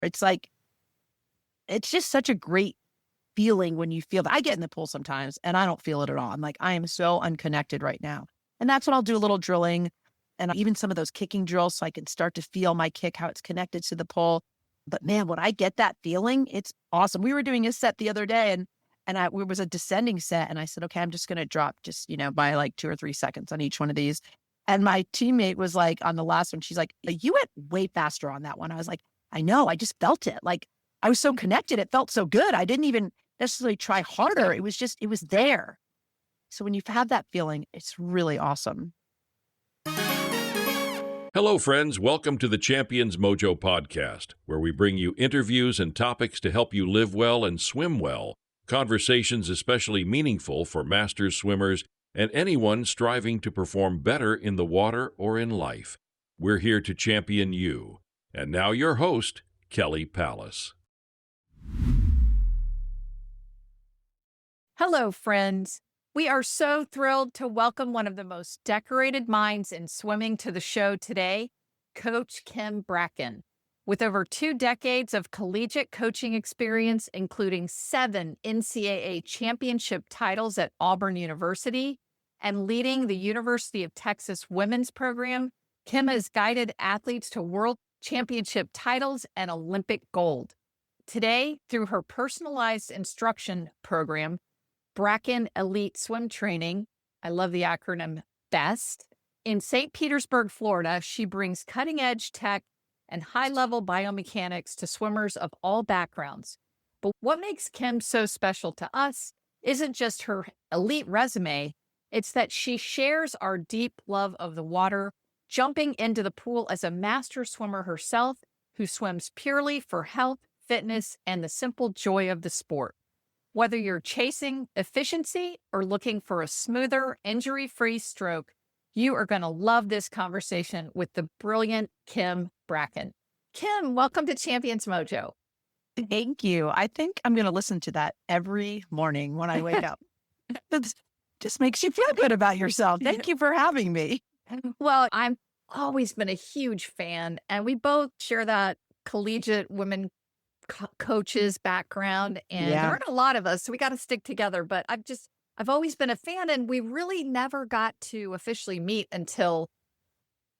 It's like, it's just such a great feeling when you feel that. I get in the pool sometimes and I don't feel it at all. I'm like, I am so unconnected right now. And that's when I'll do a little drilling and even some of those kicking drills so I can start to feel my kick, how it's connected to the pole. But man, when I get that feeling, it's awesome. We were doing a set the other day and it was a descending set. And I said, okay, I'm just going to drop just, by like 2 or 3 seconds on each one of these. And my teammate was like, on the last one, she's like, you went way faster on that one. I was like, I know, I just felt it. Like I was so connected. It felt so good. I didn't even necessarily try harder. It was there. So when you have that feeling, it's really awesome. Hello, friends. Welcome to the Champions Mojo podcast, where we bring you interviews and topics to help you live well and swim well. Conversations especially meaningful for masters swimmers and anyone striving to perform better in the water or in life. We're here to champion you. And now your host, Kelly Pallas. Hello, friends. We are so thrilled to welcome one of the most decorated minds in swimming to the show today, Coach Kim Brackin. With over 2 decades of collegiate coaching experience, including 7 NCAA championship titles at Auburn University and leading the University of Texas women's program, Kim has guided athletes to world championship titles and Olympic gold. Today, through her personalized instruction program, Brackin Elite Swim Training, I love the acronym BEST, in St. Petersburg, Florida, she brings cutting-edge tech and high-level biomechanics to swimmers of all backgrounds. But what makes Kim so special to us isn't just her elite resume, it's that she shares our deep love of the water, jumping into the pool as a master swimmer herself who swims purely for health, fitness, and the simple joy of the sport. Whether you're chasing efficiency or looking for a smoother, injury-free stroke, you are going to love this conversation with the brilliant Kim Brackin. Kim, welcome to Champions Mojo. Thank you. I think I'm going to listen to that every morning when I wake up. It just makes you feel good about yourself. Thank you for having me. Well, I've always been a huge fan, and we both share that collegiate women coaches background, and there aren't a lot of us, so we got to stick together. But I've always been a fan, and we really never got to officially meet until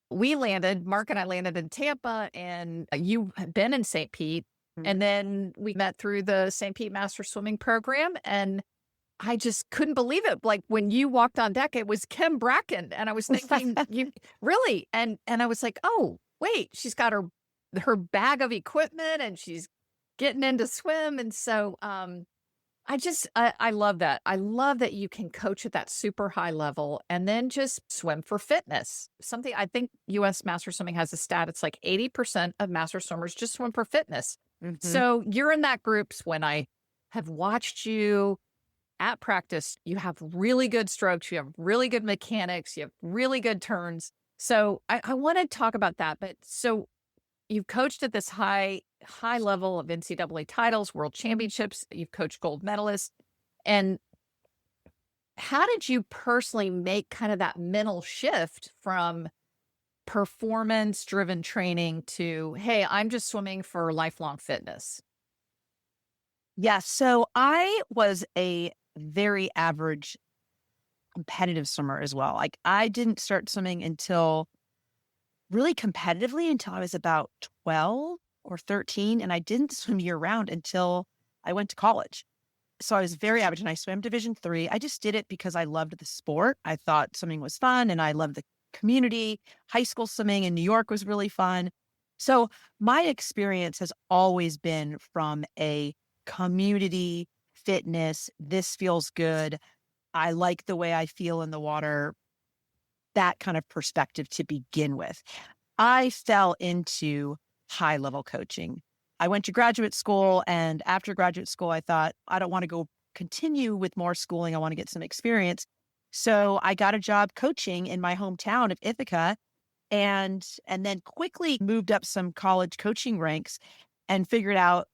Mark and I landed in Tampa, and you had been in St. Pete. And then we met through the St. Pete Master Swimming Program, and I just couldn't believe it. Like when you walked on deck, it was Kim Brackin, and I was thinking, you really? And I was like, oh wait, she's got her bag of equipment, and she's getting into swim. And so I love that. I love that you can coach at that super high level and then just swim for fitness. Something I think U.S. Master Swimming has a stat. It's like 80% of master swimmers just swim for fitness. Mm-hmm. So you're in that group. When I have watched you at practice, you have really good strokes, you have really good mechanics, you have really good turns. So I want to talk about that. But so you've coached at this high level of NCAA titles, world championships. You've coached gold medalists. And how did you personally make kind of that mental shift from performance-driven training to, hey, I'm just swimming for lifelong fitness? Yeah. So I was a very average competitive swimmer as well. Like I didn't start swimming really competitively until I was about 12 or 13. And I didn't swim year round until I went to college. So I was very average and I swam Division III. I just did it because I loved the sport. I thought swimming was fun and I loved the community. High school swimming in New York was really fun. So my experience has always been from a community fitness. This feels good. I like the way I feel in the water. That kind of perspective to begin with. I fell into high level coaching. I went to graduate school, and after graduate school, I thought, I don't want to go continue with more schooling. I want to get some experience. So I got a job coaching in my hometown of Ithaca, and then quickly moved up some college coaching ranks and figured out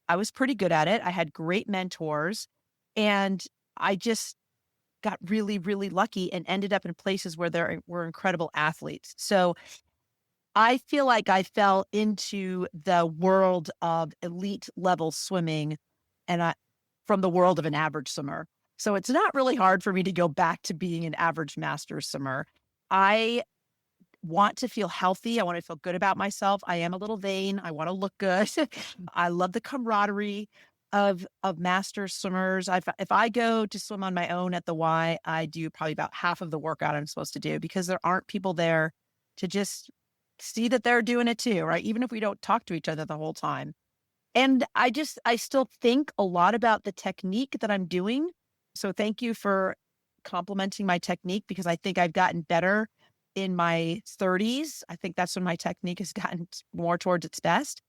I was pretty good at it. I had great mentors, and I just got really, really lucky and ended up in places where there were incredible athletes. So I feel like I fell into the world of elite level swimming and from the world of an average swimmer. So it's not really hard for me to go back to being an average master swimmer. I want to feel healthy. I want to feel good about myself. I am a little vain. I want to look good. I love the camaraderie of master swimmers. If I go to swim on my own at the Y, I do probably about half of the workout I'm supposed to do because there aren't people there to just see that they're doing it too, right? Even if we don't talk to each other the whole time. And I still think a lot about the technique that I'm doing. So thank you for complimenting my technique because I think I've gotten better in my 30s. I think that's when my technique has gotten more towards its best.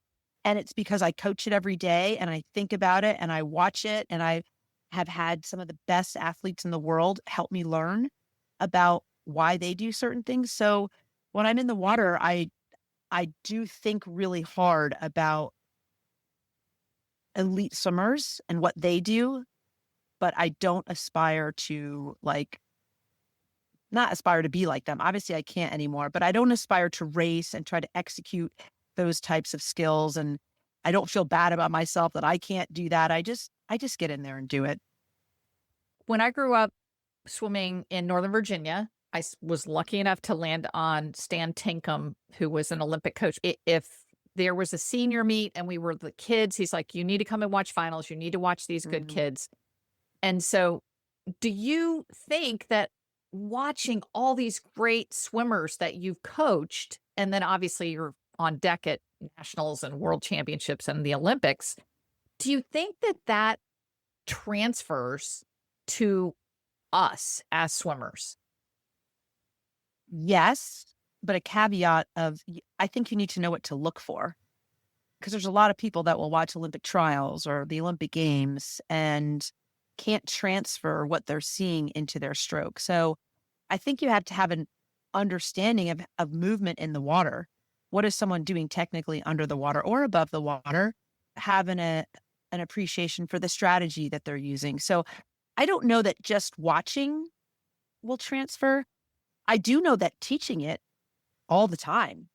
And it's because I coach it every day and I think about it and I watch it. And I have had some of the best athletes in the world help me learn about why they do certain things. So when I'm in the water, I do think really hard about elite swimmers and what they do, but I don't aspire to not aspire to be like them. Obviously, I can't anymore, but I don't aspire to race and try to execute those types of skills. And I don't feel bad about myself that I can't do that. I just get in there and do it. When I grew up swimming in Northern Virginia, was lucky enough to land on Stan Tinkham, who was an Olympic coach. If there was a senior meet and we were the kids, he's like, you need to come and watch finals. You need to watch these good kids. And so do you think that watching all these great swimmers that you've coached, and then obviously you're on deck at nationals and world championships and the Olympics, do you think that that transfers to us as swimmers? Yes, but a caveat of I think you need to know what to look for because there's a lot of people that will watch Olympic trials or the Olympic Games and can't transfer what they're seeing into their stroke. So I think you have to have an understanding of movement in the water. What is someone doing technically under the water or above the water? Having an appreciation for the strategy that they're using. So I don't know that just watching will transfer. I do know that teaching it all the time,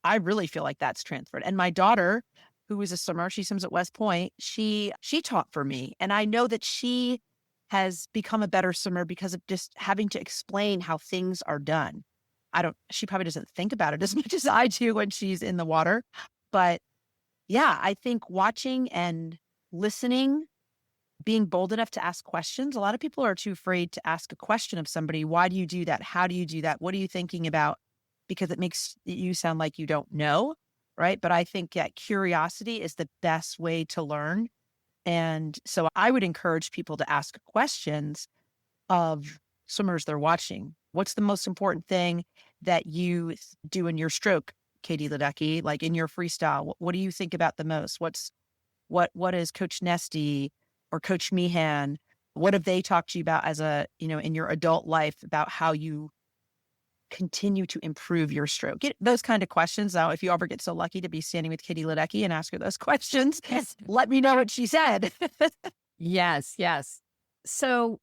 I really feel like that's transferred. And my daughter, who is a swimmer, she swims at West Point, she taught for me. And I know that she has become a better swimmer because of just having to explain how things are done. She probably doesn't think about it as much as I do when she's in the water. But yeah, I think watching and listening, being bold enough to ask questions. A lot of people are too afraid to ask a question of somebody. Why do you do that? How do you do that? What are you thinking about? Because it makes you sound like you don't know, right? But I think that curiosity is the best way to learn. And so I would encourage people to ask questions of swimmers they're watching. What's the most important thing that you do in your stroke, Katie Ledecky, like in your freestyle? What do you think about the most? What is Coach Nesty or Coach Meehan? What have they talked to you about as in your adult life about how you continue to improve your stroke? Get those kind of questions. Now, if you ever get so lucky to be standing with Katie Ledecky and ask her those questions, let me know what she said. Yes, yes. So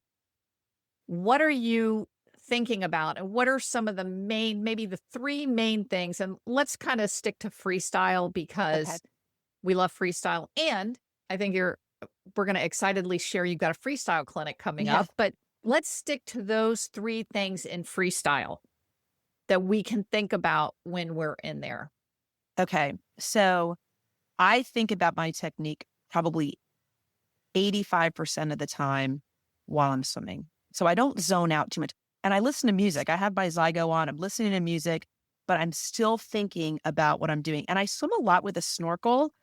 what are you thinking about? And what are some of the maybe the three main things? And let's kind of stick to freestyle because Okay. we love freestyle. And I think we're going to excitedly share you've got a freestyle clinic coming Yeah. up. But let's stick to those three things in freestyle that we can think about when we're in there. Okay. So I think about my technique probably 85% of the time while I'm swimming. So I don't zone out too much. And I listen to music. I have my Zygo on. I'm listening to music, but I'm still thinking about what I'm doing. And I swim a lot with a snorkel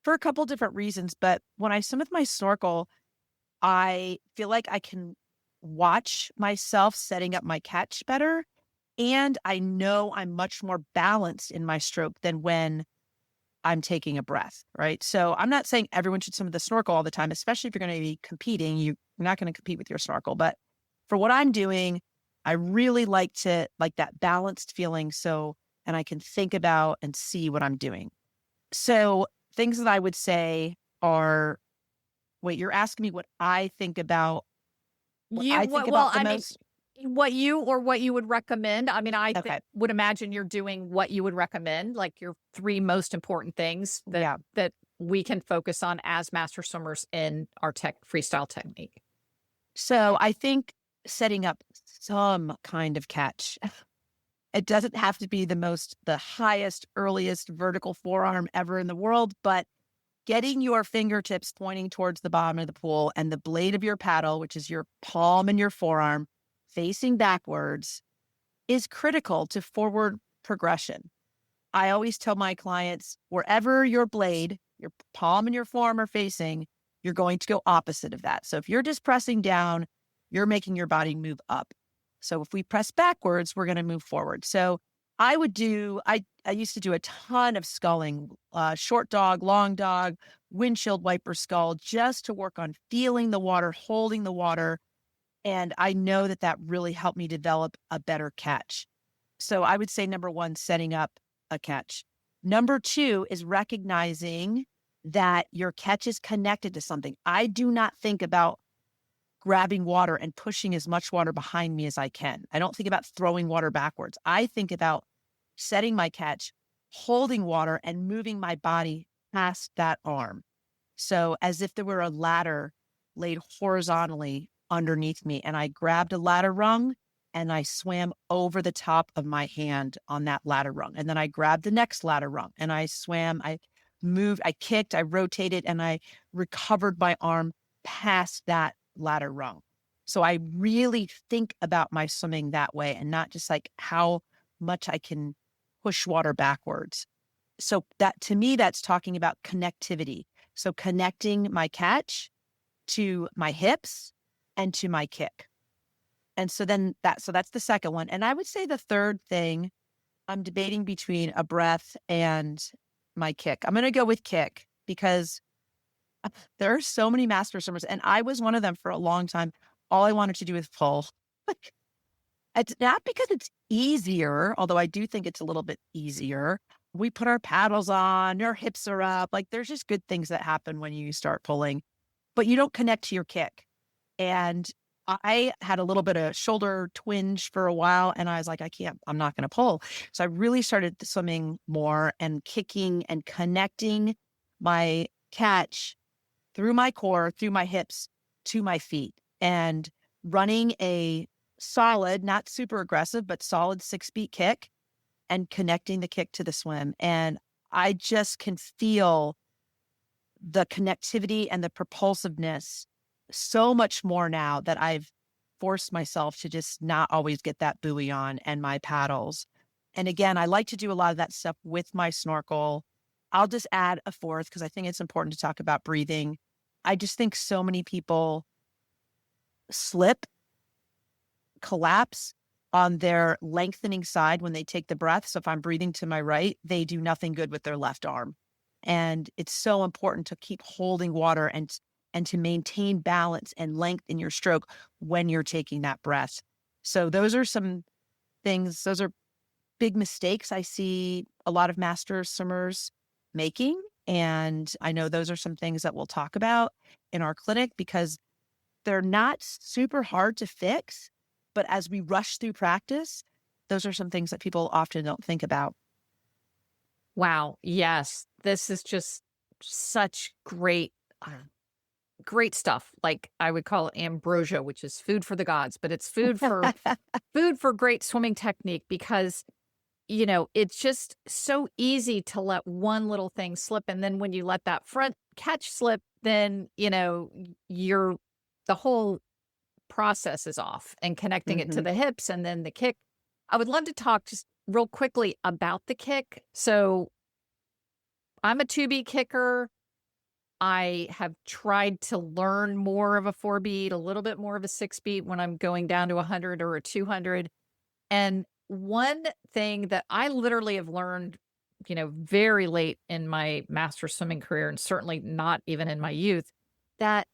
for a couple different reasons. But when I swim with my snorkel, I feel like I can watch myself setting up my catch better. And I know I'm much more balanced in my stroke than when I'm taking a breath, right? So I'm not saying everyone should swim with a snorkel all the time, especially if you're going to be competing. You're not going to compete with your snorkel. But for what I'm doing, I really like that balanced feeling. So, and I can think about and see what I'm doing. So things that I would say are, wait, you're asking me what I think about, the most? what you would recommend. I mean, Okay. would imagine you're doing what you would recommend, like your 3 most important things Yeah. that we can focus on as master swimmers in our freestyle technique. So I think setting up some kind of catch. It doesn't have to be the highest, earliest vertical forearm ever in the world, but getting your fingertips pointing towards the bottom of the pool and the blade of your paddle, which is your palm and your forearm, facing backwards is critical to forward progression. I always tell my clients, wherever your blade, your palm and your forearm are facing, you're going to go opposite of that. So if you're just pressing down, you're making your body move up. So if we press backwards, we're going to move forward. So I used to do a ton of sculling, short dog, long dog, windshield wiper scull, just to work on feeling the water, holding the water. And I know that that really helped me develop a better catch. So I would say number 1, setting up a catch. Number 2 is recognizing that your catch is connected to something. I do not think about grabbing water and pushing as much water behind me as I can. I don't think about throwing water backwards. I think about setting my catch, holding water, and moving my body past that arm. So as if there were a ladder laid horizontally underneath me, and I grabbed a ladder rung and I swam over the top of my hand on that ladder rung. And then I grabbed the next ladder rung and I swam, I moved, I kicked, I rotated, and I recovered my arm past that ladder rung. So I really think about my swimming that way and not just like how much I can push water backwards. So that, to me, that's talking about connectivity. So connecting my catch to my hips and to my kick. And so that's the second one. And I would say the third thing, I'm debating between a breath and my kick. I'm going to go with kick because there are so many master swimmers, and I was one of them for a long time. All I wanted to do was pull. Like, it's not because it's easier, although I do think it's a little bit easier. We put our paddles on, our hips are up. Like, there's just good things that happen when you start pulling, but you don't connect to your kick. And I had a little bit of shoulder twinge for a while, and I was like, I'm not going to pull. So I really started swimming more and kicking and connecting my catch through my core, through my hips, to my feet, and running a solid, not super aggressive, but solid 6-beat kick and connecting the kick to the swim. And I just can feel the connectivity and the propulsiveness so much more now that I've forced myself to just not always get that buoy on and my paddles. And again, I like to do a lot of that stuff with my snorkel. I'll just add a fourth because I think it's important to talk about breathing. I just think so many people slip, collapse on their lengthening side when they take the breath. So if I'm breathing to my right, they do nothing good with their left arm. And it's so important to keep holding water and to maintain balance and length in your stroke when you're taking that breath. So those are some things, those are big mistakes I see a lot of master swimmers making. And I know those are some things that we'll talk about in our clinic because they're not super hard to fix. But as we rush through practice, those are some things that people often don't think about. Wow. Yes. This is just such great stuff. Like I would call it ambrosia, which is food for the gods, but it's food for great swimming technique because it's just so easy to let one little thing slip. And then when you let that front catch slip, then, the whole process is off and connecting it to the hips and then the kick. I would love to talk just real quickly about the kick. So I'm a 2-beat kicker. I have tried to learn more of a 4-beat, a little bit more of a 6-beat when I'm going down to 100 or a 200. And one thing that I literally have learned, very late in my master swimming career, and certainly not even in my youth, that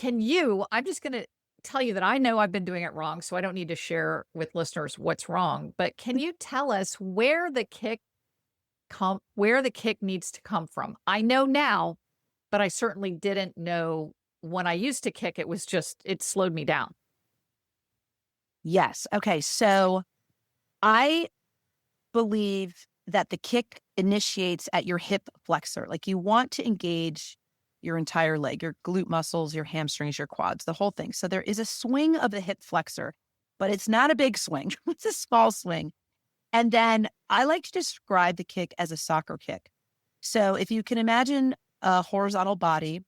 I'm just going to tell you that I know I've been doing it wrong, so I don't need to share with listeners what's wrong, but can you tell us where the kick needs to come from? I know now, but I certainly didn't know when I used to kick. It slowed me down. Yes. Okay. So I believe that the kick initiates at your hip flexor. Like you want to engage your entire leg, your glute muscles, your hamstrings, your quads, the whole thing. So there is a swing of the hip flexor, but it's not a big swing. It's a small swing. And then I like to describe the kick as a soccer kick. So if you can imagine a horizontal body,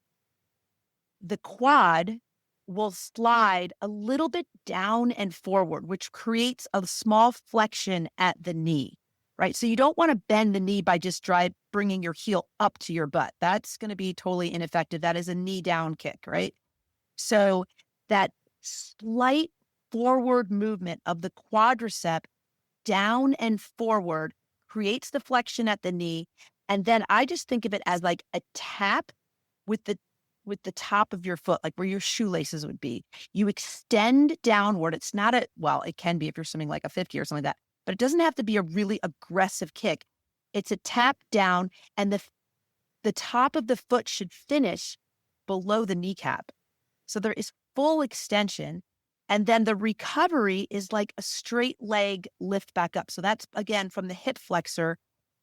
the quad will slide a little bit down and forward, which creates a small flexion at the knee, right? So you don't want to bend the knee by just bringing your heel up to your butt. That's going to be totally ineffective. That is a knee down kick, right? So that slight forward movement of the quadricep down and forward creates the flexion at the knee. And then I just think of it as like a tap with the top of your foot, like where your shoelaces would be. You extend downward. It's not well, it can be if you're swimming like a 50 or something like that, but it doesn't have to be a really aggressive kick. It's a tap down, and the top of the foot should finish below the kneecap. So there is full extension. And then the recovery is like a straight leg lift back up. So that's, again, from the hip flexor,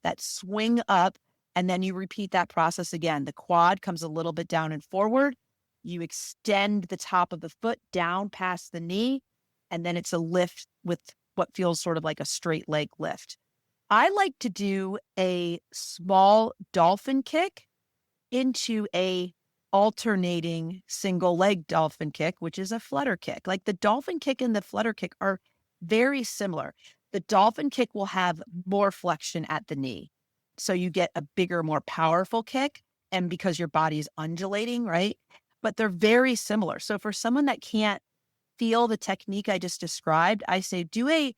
that swing up. And then you repeat that process again. The quad comes a little bit down and forward. You extend the top of the foot down past the knee. And then it's a lift with what feels sort of like a straight leg lift. I like to do a small dolphin kick into a alternating single leg dolphin kick, which is a flutter kick. Like the dolphin kick and the flutter kick are very similar. The dolphin kick will have more flexion at the knee. So you get a bigger, more powerful kick. And because your body is undulating, right? But they're very similar. So for someone that can't feel the technique I just described, I say do a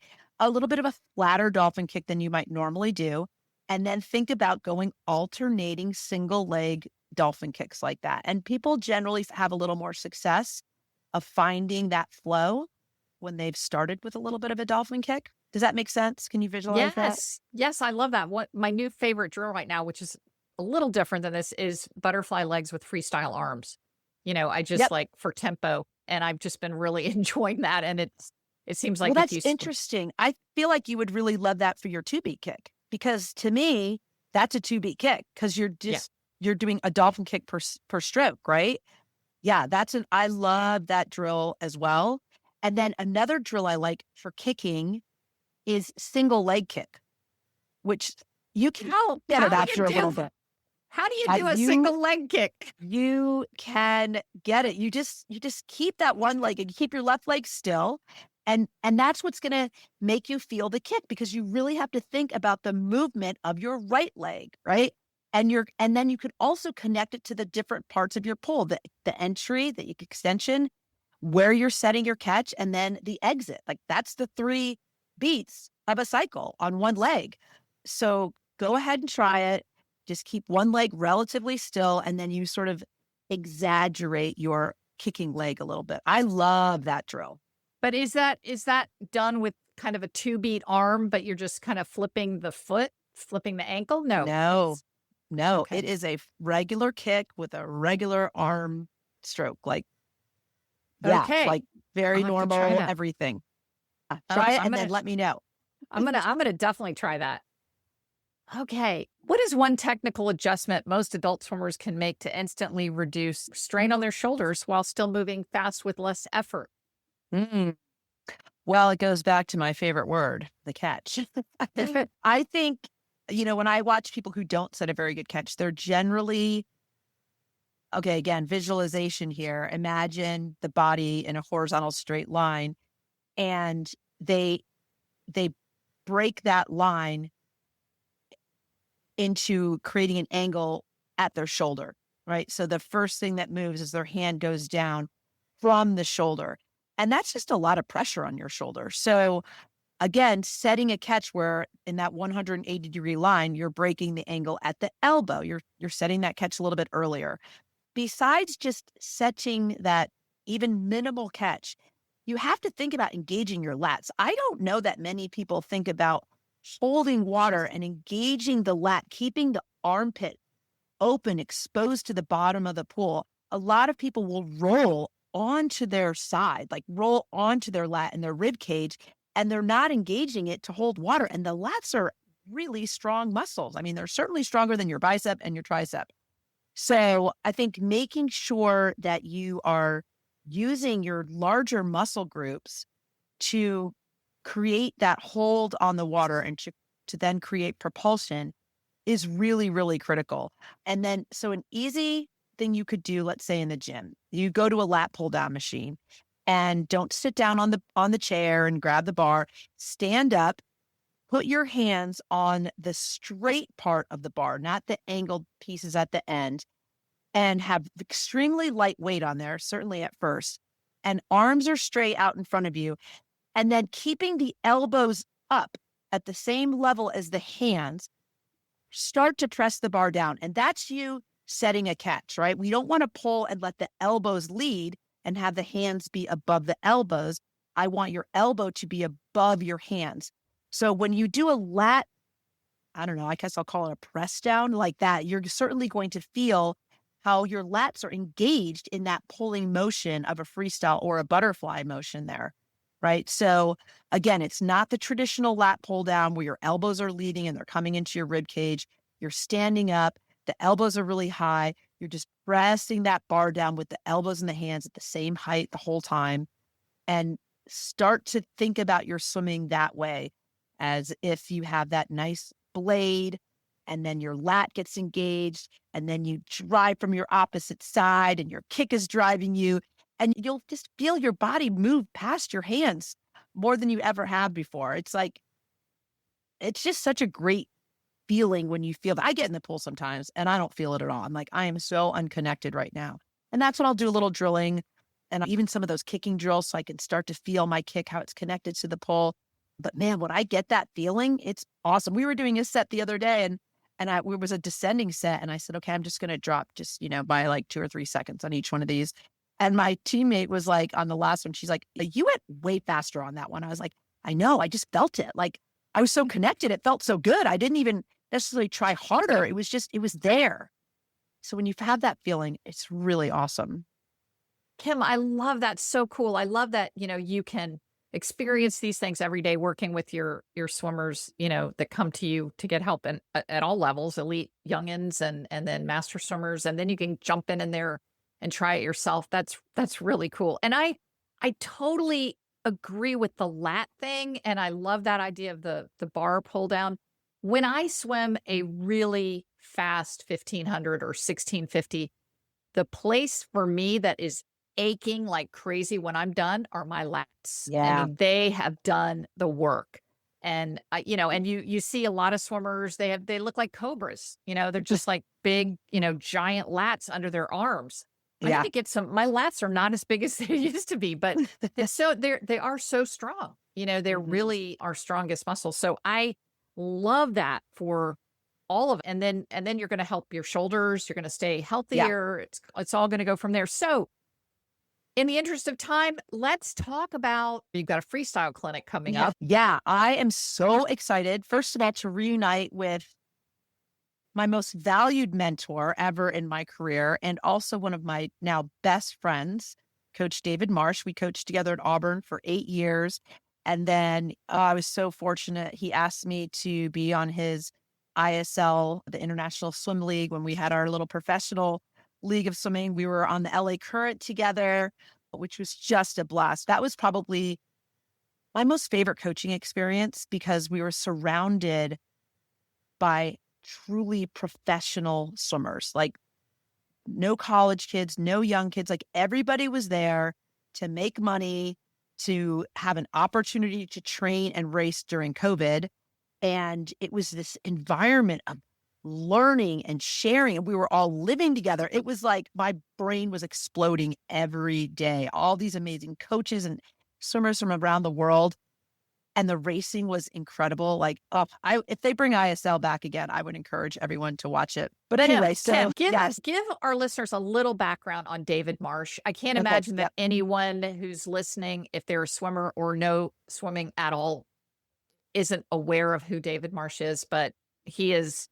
little bit of a flatter dolphin kick than you might normally do. And then think about going alternating single leg dolphin kicks like that. And people generally have a little more success of finding that flow when they've started with a little bit of a dolphin kick. Does that make sense? Can you visualize that? Yes, I love that. What my new favorite drill right now, which is a little different than this, is butterfly legs with freestyle arms. I just like for tempo, and I've just been really enjoying that. And it seems like that's interesting. I feel like you would really love that for your 2-beat kick, because to me, that's a 2-beat kick because you're doing a dolphin kick per stroke, right? Yeah, I love that drill as well. And then another drill I like for kicking is single leg kick, which you can get it after a little bit. How do you do a single leg kick? You can get it. You just keep that one leg and you keep your left leg still. And that's what's going to make you feel the kick, because you really have to think about the movement of your right leg, right? And then you could also connect it to the different parts of your pull, the entry, the extension, where you're setting your catch, and then the exit. Like that's the 3 beats of a cycle on one leg. So go ahead and try it. Just keep one leg relatively still, and then you sort of exaggerate your kicking leg a little bit. I love that drill. But is that done with kind of a 2-beat arm, but you're just kind of flipping the foot, flipping the ankle? No. Okay. It is a regular kick with a regular arm stroke. Like, like very normal, everything. Try it and then let me know. I'm gonna definitely try that. Okay. What is one technical adjustment most adult swimmers can make to instantly reduce strain on their shoulders while still moving fast with less effort? Well, it goes back to my favorite word, the catch. I think, when I watch people who don't set a very good catch, they're generally, okay, again, visualization here. Imagine the body in a horizontal straight line, and they break that line into creating an angle at their shoulder, right? So the first thing that moves is their hand goes down from the shoulder. And that's just a lot of pressure on your shoulder. So again, setting a catch where in that 180-degree line, you're breaking the angle at the elbow. You're setting that catch a little bit earlier. Besides just setting that even minimal catch, you have to think about engaging your lats. I don't know that many people think about holding water and engaging the lat, keeping the armpit open, exposed to the bottom of the pool. A lot of people will roll onto their side, like roll onto their lat and their rib cage, and they're not engaging it to hold water. And the lats are really strong muscles. I mean, they're certainly stronger than your bicep and your tricep. So I think making sure that you are using your larger muscle groups to create that hold on the water and to then create propulsion is really, really critical. And then, so an easy thing you could do, let's say in the gym, you go to a lat pull down machine and don't sit down on the chair and grab the bar. Stand up, put your hands on the straight part of the bar, not the angled pieces at the end, and have extremely light weight on there, certainly at first. And arms are straight out in front of you. And then keeping the elbows up at the same level as the hands, start to press the bar down. And that's you setting a catch, right? We don't want to pull and let the elbows lead and have the hands be above the elbows. I want your elbow to be above your hands. So when you do a lat, I don't know, I guess I'll call it a press down like that, you're certainly going to feel how your lats are engaged in that pulling motion of a freestyle or a butterfly motion there, right? So again, it's not the traditional lat pull down where your elbows are leading and they're coming into your rib cage. You're standing up, the elbows are really high. You're just pressing that bar down with the elbows and the hands at the same height the whole time. And start to think about your swimming that way, as if you have that nice blade and then your lat gets engaged and then you drive from your opposite side and your kick is driving you, and you'll just feel your body move past your hands more than you ever have before. It's like, it's just such a great feeling when you feel that. I get in the pool sometimes and I don't feel it at all. I'm like, I am so unconnected right now. And that's when I'll do a little drilling and even some of those kicking drills so I can start to feel my kick, how it's connected to the pole. But man, when I get that feeling, it's awesome. We were doing a set the other day and it was a descending set. And I said, okay, I'm just going to drop just, by like 2 or 3 seconds on each one of these. And my teammate was like, on the last one, she's like, you went way faster on that one. I was like, I know, I just felt it. Like I was so connected. It felt so good. I didn't even necessarily try harder. It was there. So when you have that feeling, it's really awesome. Kim, I love that. So cool. I love that, you can experience these things every day working with your swimmers, that come to you to get help and at all levels, elite youngins and then master swimmers. And then you can jump in there and try it yourself. That's really cool. And I totally agree with the lat thing. And I love that idea of the bar pull down. When I swim a really fast 1500 or 1650, the place for me that is aching like crazy when I'm done are my lats. Yeah. I mean, they have done the work. And and you see a lot of swimmers, they look like cobras, they're just like big, giant lats under their arms. I Yeah. need to get my lats are not as big as they used to be, but they are so strong. They're really our strongest muscles. So I love that for all of it. And then you're going to help your shoulders. You're going to stay healthier. It's all going to go from there. So in the interest of time, let's talk about, you've got a freestyle clinic coming up. Yeah, I am so excited. First of all, to reunite with my most valued mentor ever in my career, and also one of my now best friends, Coach David Marsh. We coached together at Auburn for 8 years. And then I was so fortunate. He asked me to be on his ISL, the International Swim League, when we had our little professional league of swimming. We were on the LA Current together, which was just a blast. That was probably my most favorite coaching experience because we were surrounded by truly professional swimmers, like no college kids, no young kids, like everybody was there to make money, to have an opportunity to train and race during COVID. And it was this environment of learning and sharing, and we were all living together. It was like my brain was exploding every day. All these amazing coaches and swimmers from around the world. And the racing was incredible. Like, if they bring ISL back again, I would encourage everyone to watch it. But anyway, Kim, give our listeners a little background on David Marsh. I can't imagine that anyone who's listening, if they're a swimmer or know swimming at all, isn't aware of who David Marsh is. But he's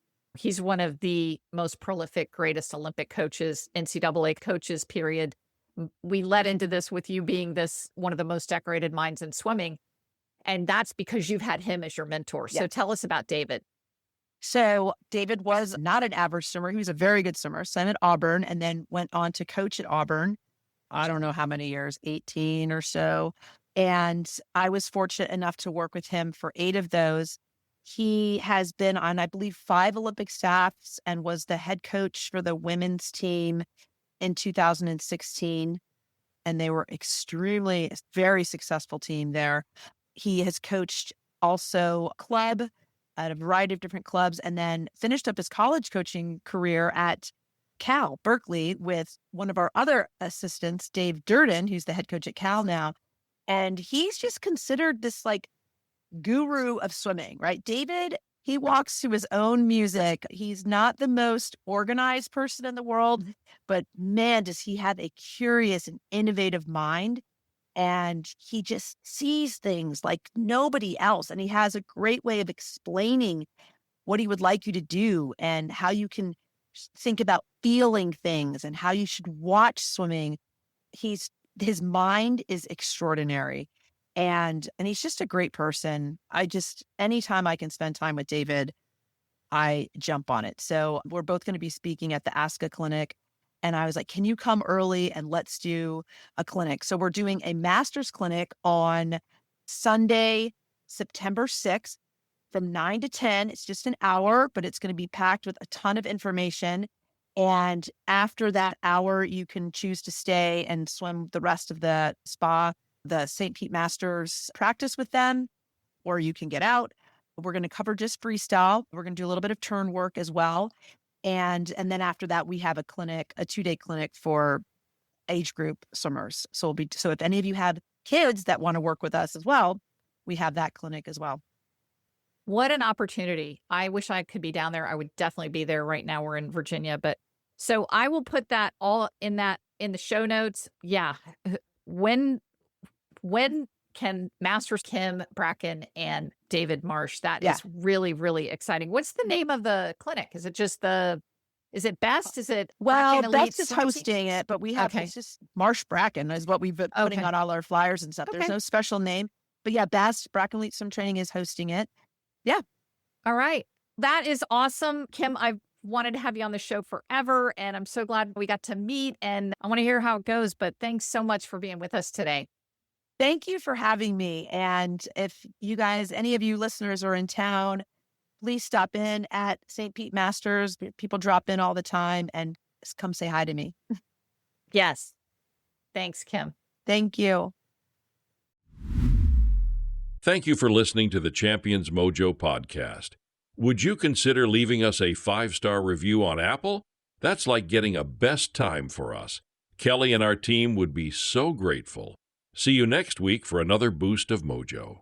one of the most prolific, greatest Olympic coaches, NCAA coaches, period. we led into this with you being one of the most decorated minds in swimming. And that's because you've had him as your mentor. So Yeah. tell us about David. So David was not an average swimmer. He was a very good swimmer. Swam at Auburn and then went on to coach at Auburn. I don't know how many years, 18 or so. And I was fortunate enough to work with him for 8 of those. He has been on, I believe, 5 Olympic staffs and was the head coach for the women's team in 2016. And they were very successful team there. He has coached also club at a variety of different clubs, and then finished up his college coaching career at Cal, Berkeley, with one of our other assistants, Dave Durden, who's the head coach at Cal now. And he's just considered this like guru of swimming, right? David, he walks to his own music. He's not the most organized person in the world, but man, does he have a curious and innovative mind. And he just sees things like nobody else. And he has a great way of explaining what he would like you to do and how you can think about feeling things and how you should watch swimming. His mind is extraordinary. And he's just a great person. Anytime I can spend time with David, I jump on it. So we're both going to be speaking at the ASCA clinic. And I was like, can you come early and let's do a clinic? So we're doing a master's clinic on Sunday, September 6th from 9 to 10. It's just an hour, but it's going to be packed with a ton of information. And after that hour, you can choose to stay and swim the rest of the spa, the St. Pete Masters practice with them, or you can get out. We're going to cover just freestyle. We're going to do a little bit of turn work as well. And then after that, we have a 2-day clinic for age group swimmers. So if any of you have kids that want to work with us as well, we have that clinic as well. What an opportunity. I wish I could be down there. I would definitely be there. Right now we're in Virginia, but so I will put that all in the show notes. Yeah. When can Masters Kim Brackin and David Marsh? That is really, really exciting. What's the name of the clinic? Is it Best? Is it Well, Brackin Elite Best is Swim hosting it, but we have it's just Marsh Brackin is what we've been putting on all our flyers and stuff. There's no special name, but yeah, Best Brackin Elite Swim Training is hosting it. Yeah. All right. That is awesome. Kim, I've wanted to have you on the show forever, and I'm so glad we got to meet, and I want to hear how it goes, but thanks so much for being with us today. Thank you for having me. And if you guys, any of you listeners are in town, please stop in at St. Pete Masters. People drop in all the time and just come say hi to me. Yes. Thanks, Kim. Thank you. Thank you for listening to the Champions Mojo podcast. Would you consider leaving us a 5-star review on Apple? That's like getting a best time for us. Kelly and our team would be so grateful. See you next week for another boost of mojo.